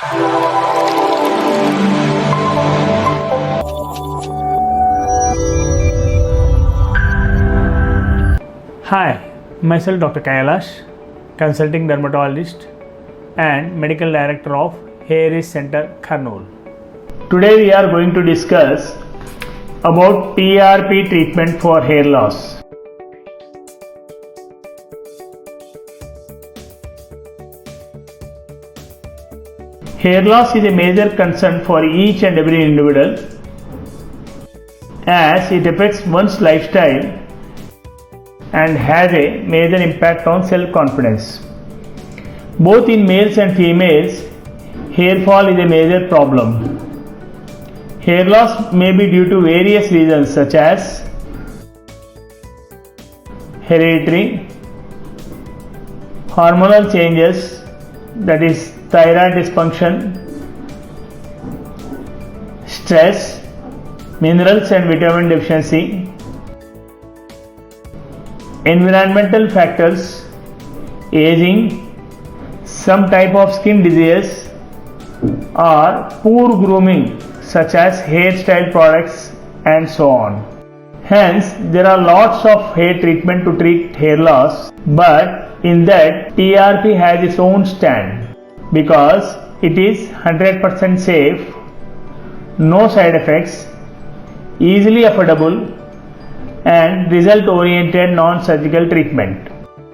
Hi, myself Dr. Kailash, consulting dermatologist and medical director of Hairis Center, Kurnool. Today we are going to discuss about PRP treatment for hair loss. Hair loss is a major concern for each and every individual as it affects one's lifestyle and has a major impact on self-confidence. Both in males and females, hair fall is a major problem. Hair loss may be due to various reasons such as hereditary, hormonal changes, that is thyroid dysfunction, stress, minerals and vitamin deficiency, environmental factors, aging, some type of skin disease, or poor grooming such as hairstyle products and so on. Hence, there are lots of hair treatment to treat hair loss, but in that PRP has its own stand because it is 100% safe, no side effects, easily affordable, and result-oriented non-surgical treatment.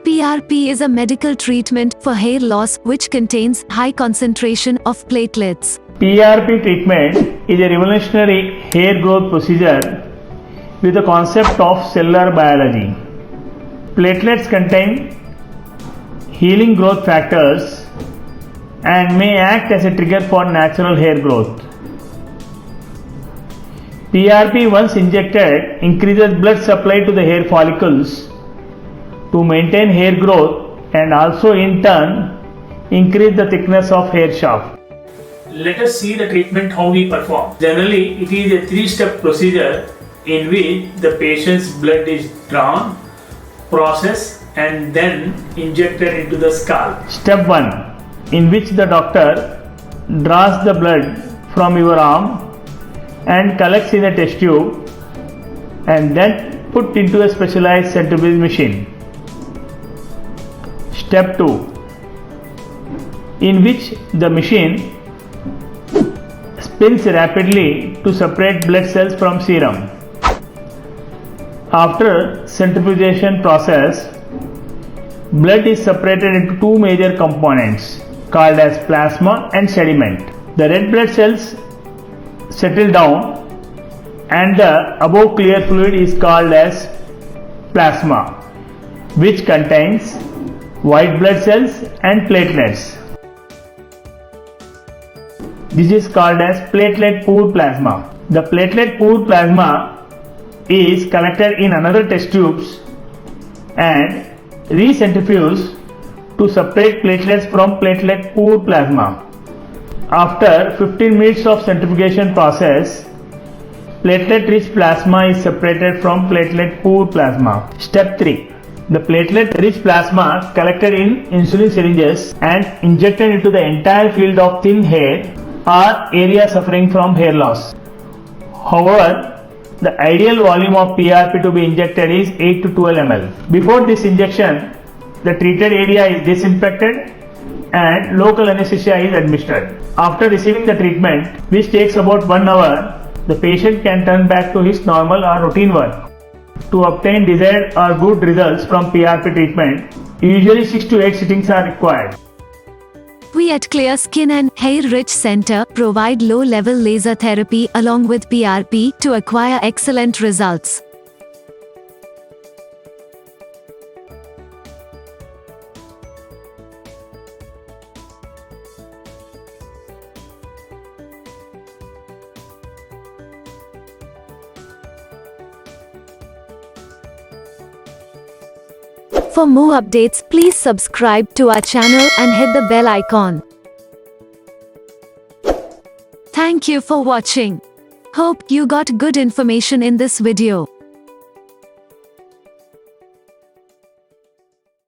PRP is a medical treatment for hair loss which contains high concentration of platelets. PRP treatment is a revolutionary hair growth procedure with the concept of cellular biology. Platelets contain healing growth factors and may act as a trigger for natural hair growth. PRP, once injected, increases blood supply to the hair follicles to maintain hair growth and also in turn increase the thickness of hair shaft. Let us see the treatment how we perform. Generally, it is a 3-step procedure in which the patient's blood is drawn, processed and then injected into the scalp. Step 1, in which the doctor draws the blood from your arm and collects in a test tube and then put into a specialized centrifuge machine. Step 2, in which the machine spins rapidly to separate blood cells from serum. After centrifugation process, blood is separated into two major components called as plasma and sediment. The red blood cells settle down and the above clear fluid is called as plasma, which contains white blood cells and platelets. This is called as platelet pooled plasma. The platelet pooled plasma is collected in another test tubes and recentrifuged to separate platelets from platelet pooled plasma. After 15 minutes of centrifugation process, platelet-rich plasma is separated from platelet-poor plasma. Step 3. The platelet-rich plasma collected in insulin syringes and injected into the entire field of thin hair or area suffering from hair loss. However, the ideal volume of PRP to be injected is 8 to 12 ml. Before this injection, the treated area is disinfected and local anesthesia is administered. After receiving the treatment, which takes about 1 hour, the patient can turn back to his normal or routine work. To obtain desired or good results from PRP treatment, usually 6 to 8 sittings are required. We at Clear Skin and Hair Rich Center provide low-level laser therapy along with PRP to acquire excellent results. For more updates, please subscribe to our channel and hit the bell icon. Thank you for watching. Hope you got good information in this video.